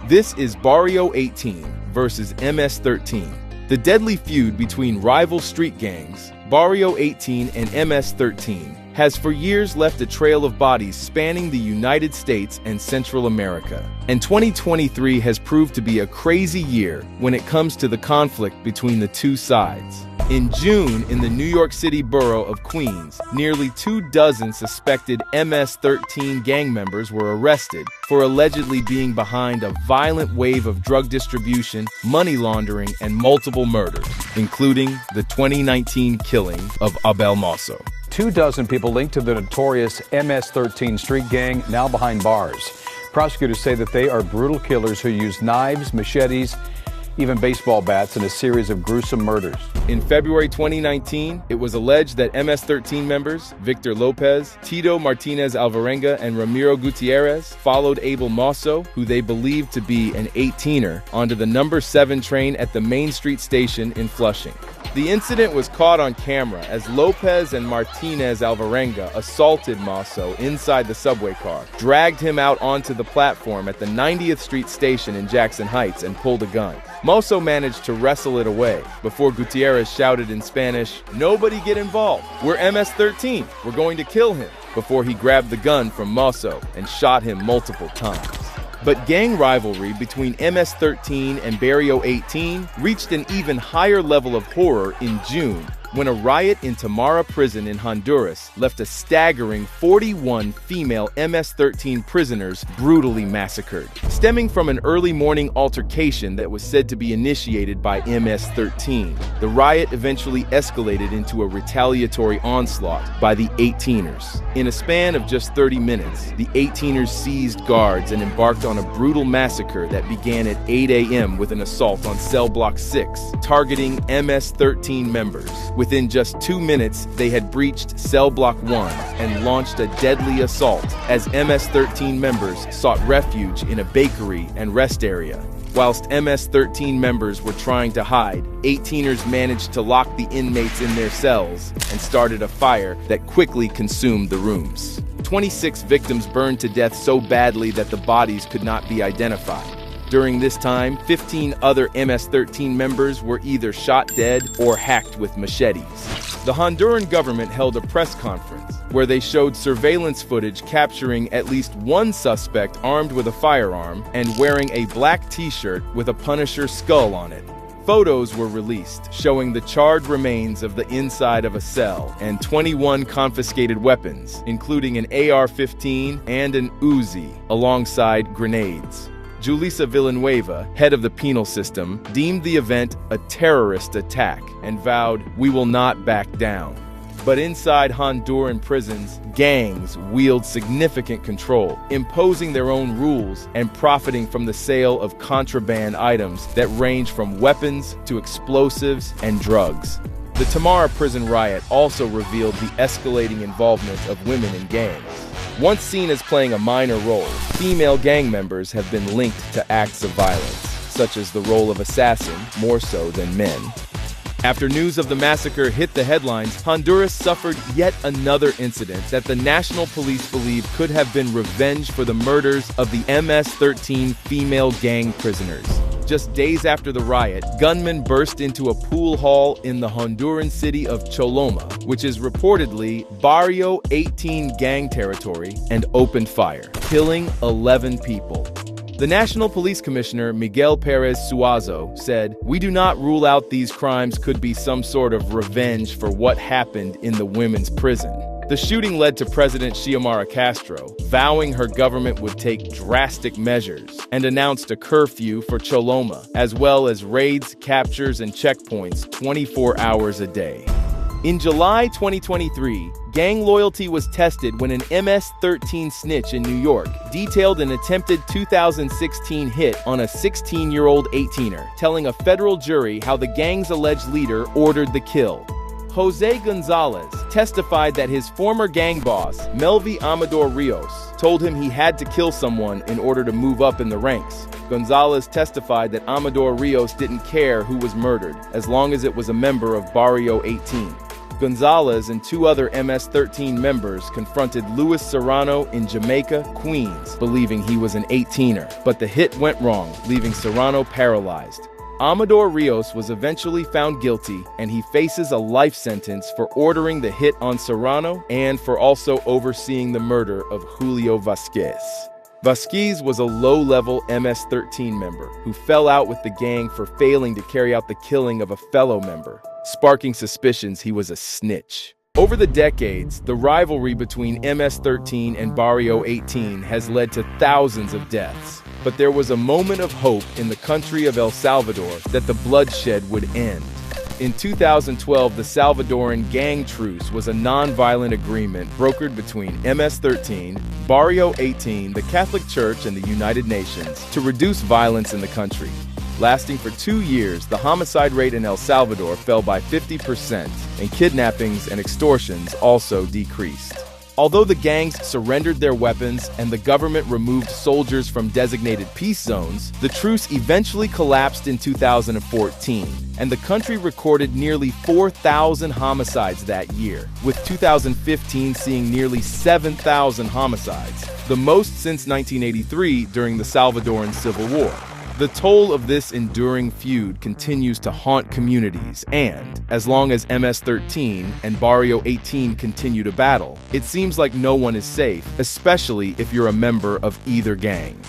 This is Barrio 18 versus MS-13. The deadly feud between rival street gangs, Barrio 18 and MS-13, has for years left a trail of bodies spanning the United States and Central America. And 2023 has proved to be a crazy year when it comes to the conflict between the two sides. In June, in the New York City borough of Queens, nearly 24 suspected MS-13 gang members were arrested for allegedly being behind a violent wave of drug distribution, money laundering, and multiple murders, including the 2019 killing of Abel Mosso. 24 people linked to the notorious MS-13 street gang now behind bars. Prosecutors say that they are brutal killers who use knives, machetes, even baseball bats in a series of gruesome murders. In February 2019, it was alleged that MS-13 members Victor Lopez, Tito Martinez Alvarenga, and Ramiro Gutierrez followed Abel Mosso, who they believed to be an 18er, onto the number 7 train at the Main Street station in Flushing. The incident was caught on camera as Lopez and Martinez Alvarenga assaulted Mosso inside the subway car, dragged him out onto the platform at the 90th Street station in Jackson Heights, and pulled a gun. Mosso managed to wrestle it away before Gutierrez shouted in Spanish, "Nobody get involved. We're MS-13. We're going to kill him," before he grabbed the gun from Mosso and shot him multiple times. But gang rivalry between MS-13 and Barrio 18 reached an even higher level of horror in June, when a riot in Tamara prison in Honduras left a staggering 41 female MS-13 prisoners brutally massacred, stemming from an early morning altercation that was said to be initiated by MS-13. The riot eventually escalated into a retaliatory onslaught by the 18ers. In a span of just 30 minutes, the 18ers seized guards and embarked on a brutal massacre that began at 8 a.m. with an assault on cell block 6, targeting MS-13 members. Within just 2 minutes, they had breached cell block 1 and launched a deadly assault as MS-13 members sought refuge in a bakery and rest area. Whilst MS-13 members were trying to hide, 18ers managed to lock the inmates in their cells and started a fire that quickly consumed the rooms. 26 victims burned to death so badly that the bodies could not be identified. During this time, 15 other MS-13 members were either shot dead or hacked with machetes. The Honduran government held a press conference where they showed surveillance footage capturing at least one suspect armed with a firearm and wearing a black t-shirt with a Punisher skull on it. Photos were released showing the charred remains of the inside of a cell and 21 confiscated weapons, including an AR-15 and an Uzi, alongside grenades. Julissa Villanueva, head of the penal system, deemed the event a terrorist attack and vowed, "We will not back down." But inside Honduran prisons, gangs wield significant control, imposing their own rules and profiting from the sale of contraband items that range from weapons to explosives and drugs. The Tamara prison riot also revealed the escalating involvement of women in gangs. Once seen as playing a minor role, female gang members have been linked to acts of violence, such as the role of assassin, more so than men. After news of the massacre hit the headlines, Honduras suffered yet another incident that the national police believe could have been revenge for the murders of the MS-13 female gang prisoners. Just days after the riot, gunmen burst into a pool hall in the Honduran city of Choloma, which is reportedly Barrio 18 gang territory, and opened fire, killing 11 people. The National Police Commissioner Miguel Perez Suazo said, "We do not rule out these crimes could be some sort of revenge for what happened in the women's prison." The shooting led to President Xiomara Castro vowing her government would take drastic measures and announced a curfew for Choloma, as well as raids, captures, and checkpoints 24 hours a day. In July 2023, gang loyalty was tested when an MS-13 snitch in New York detailed an attempted 2016 hit on a 16-year-old 18er, telling a federal jury how the gang's alleged leader ordered the kill. Jose Gonzalez testified that his former gang boss, Melvi Amador Rios, told him he had to kill someone in order to move up in the ranks. Gonzalez testified that Amador Rios didn't care who was murdered, as long as it was a member of Barrio 18. Gonzalez and 2 other MS-13 members confronted Luis Serrano in Jamaica, Queens, believing he was an 18er. But the hit went wrong, leaving Serrano paralyzed. Amador Rios was eventually found guilty, and he faces a life sentence for ordering the hit on Serrano and for also overseeing the murder of Julio Vasquez. Vasquez was a low-level MS-13 member who fell out with the gang for failing to carry out the killing of a fellow member, sparking suspicions he was a snitch. Over the decades, the rivalry between MS-13 and Barrio 18 has led to thousands of deaths. But there was a moment of hope in the country of El Salvador that the bloodshed would end. In 2012, the Salvadoran gang truce was a non-violent agreement brokered between MS-13, Barrio 18, the Catholic Church, and the United Nations to reduce violence in the country. Lasting for 2 years, the homicide rate in El Salvador fell by 50%, and kidnappings and extortions also decreased. Although the gangs surrendered their weapons and the government removed soldiers from designated peace zones, the truce eventually collapsed in 2014, and the country recorded nearly 4,000 homicides that year, with 2015 seeing nearly 7,000 homicides, the most since 1983 during the Salvadoran Civil War. The toll of this enduring feud continues to haunt communities, and as long as MS-13 and Barrio 18 continue to battle, it seems like no one is safe, especially if you're a member of either gang.